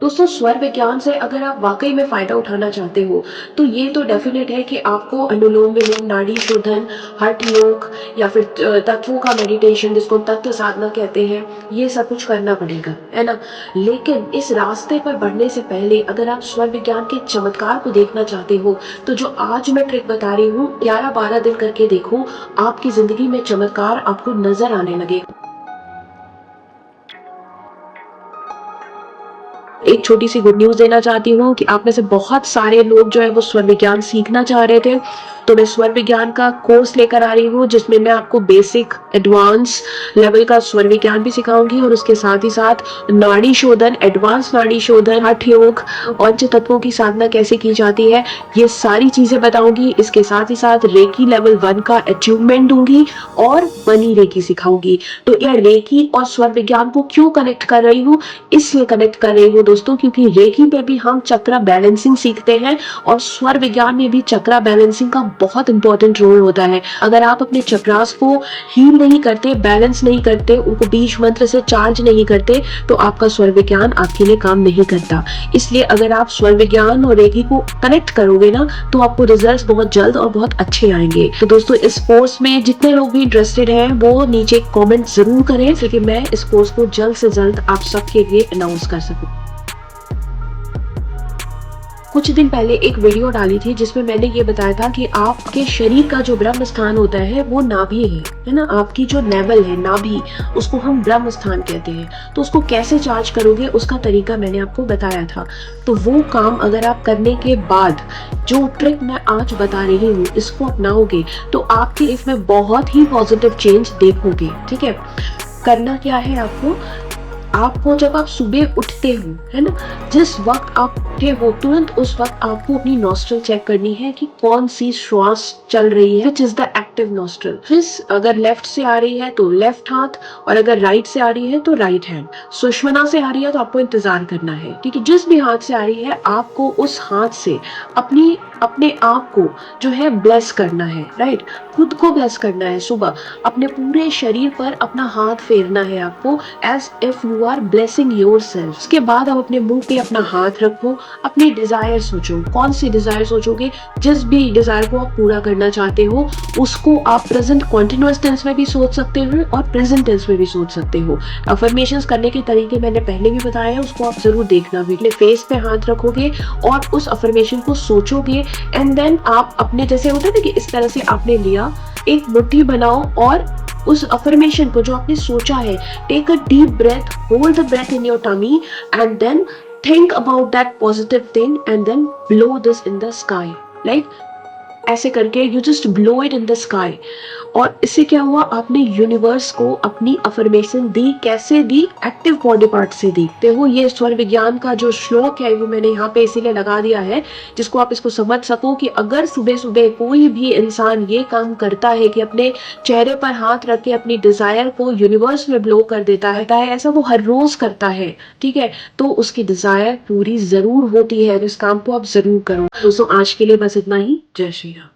दोस्तों, स्वर विज्ञान से अगर आप वाकई में फायदा उठाना चाहते हो तो ये तो डेफिनेट है कि आपको अनुलोम विलोम, नाड़ी शोधन, हठ योग या फिर तत्वों का मेडिटेशन जिसको तत्व साधना कहते हैं, ये सब कुछ करना पड़ेगा, है ना। लेकिन इस रास्ते पर बढ़ने से पहले अगर आप स्वर विज्ञान के चमत्कार को देखना चाहते हो तो जो आज मैं ट्रिक बता रही हूँ, 11-12 दिन करके देखो, आपकी जिंदगी में चमत्कार आपको नजर आने लगे। एक छोटी सी गुड न्यूज़ देना चाहती हूँ कि आप में से बहुत सारे लोग जो है वो स्वर विज्ञान सीखना चाह रहे थे। तो मैं स्वर विज्ञान का कोर्स लेकर आ रही हूँ जिसमें मैं आपको बेसिक, एडवांस लेवल का स्वर विज्ञान भी सिखाऊंगी और उसके साथ ही साथ नाड़ी शोधन, एडवांस नाड़ी शोधन, हठ योग, पंच तत्वों की साधना कैसे की जाती है, ये सारी चीजें बताऊंगी। इसके साथ ही साथ रेकी लेवल 1 का अचीवमेंट दूंगी और मनी रेकी सिखाऊंगी। तो यह रेकी और स्वर विज्ञान को क्यों कनेक्ट कर रही हूँ, इसलिए कनेक्ट कर रही हूँ दोस्तों क्योंकि रेकी पे भी हम चक्रा बैलेंसिंग सीखते हैं और स्वर विज्ञान में भी चक्रा बैलेंसिंग का बहुत इंपॉर्टेंट रोल होता है। अगर आप अपने चक्रास को हील नहीं करते, बैलेंस नहीं करते, उनको बीज मंत्र से चार्ज नहीं करते तो आपका स्वर विज्ञान आपके लिए काम नहीं करता। इसलिए अगर आप स्वर विज्ञान और रेकी को कनेक्ट करोगे ना तो आपको रिजल्ट बहुत जल्द और बहुत अच्छे आएंगे। तो दोस्तों, इस कोर्स में जितने लोग भी इंटरेस्टेड हैं वो नीचे कमेंट जरूर करें ताकि मैं इस कोर्स को जल्द से जल्द आप सबके लिए अनाउंस कर सकूं। कुछ दिन पहले एक वीडियो डाली थी जिसमें मैंने ये बताया था कि आपके शरीर का जो ब्रह्म स्थान होता है वो नाभि है ना। आपकी जो नेवल है, नाभि, उसको हम ब्रह्म स्थान कहते हैं। तो उसको कैसे चार्ज करोगे उसका तरीका मैंने आपको बताया था। तो वो काम अगर आप करने के बाद जो ट्रिक मैं आज बता रही हूँ इसको अपनाओगे तो आपकी लाइफ में बहुत ही पॉजिटिव चेंज देखोगे। ठीक है, करना क्या है आपको जब आप सुबह उठते हो, है ना, जिस वक्त आप उठे हो तुरंत उस वक्त आपको अपनी नॉस्ट्रल चेक करनी है कि कौन सी श्वास चल रही है, which is the active nostril. फिर अगर लेफ्ट से आ रही है तो लेफ्ट हाथ, और अगर राइट से आ रही है तो राइट हैंड। सुषमना से आ रही है तो आपको इंतजार करना है, ठीक है। जिस भी हाथ से आ रही है आपको उस हाथ से अपने आप को जो है ब्लेस करना है, राइट। खुद को ब्लेस करना है। सुबह अपने पूरे शरीर पर अपना हाथ फेरना है आपको, as if you are blessing yourself. उसके बाद आप अपने मुंह पे अपना हाथ रखो, अपनी डिजायर सोचो। कौन सी डिजायर सोचोगे? जिस भी डिजायर को आप पूरा करना चाहते हो उसको आप प्रेजेंट कॉन्टिन्यूअस टेंस में भी सोच सकते हो और प्रेजेंट टेंस में भी सोच सकते हो। अफर्मेशंस करने के तरीके मैंने पहले भी बताया है, उसको आप जरूर देखना भी। अपने फेस पे हाथ रखोगे और उस अफर्मेशन को सोचोगे एंड देन आप अपने, जैसे होता है ना कि इस तरह से आपने लिया, एक मुट्ठी बनाओ और उस अफर्मेशन को जो आपने सोचा है, take a deep breath, hold the breath in your tummy and then think about that positive thing and then blow this in the sky. Like ऐसे करके you just blow it in the sky. और इससे क्या हुआ, आपने universe को अपनी affirmation दी। कैसे दी? एक्टिव बॉडी पार्ट से दी। देखो, ये स्वर विज्ञान का जो श्लोक है वो मैंने यहाँ पे इसीलिए लगा दिया है जिसको आप इसको समझ सको कि अगर सुबह सुबह कोई भी इंसान ये काम करता है कि अपने चेहरे पर हाथ रख के अपनी डिजायर को यूनिवर्स में ब्लो कर देता है, ऐसा वो हर रोज करता है, ठीक है, तो उसकी डिजायर पूरी जरूर होती है। इस काम को आप जरूर करो। दोस्तों, आज के लिए बस इतना ही। जय श्री राम।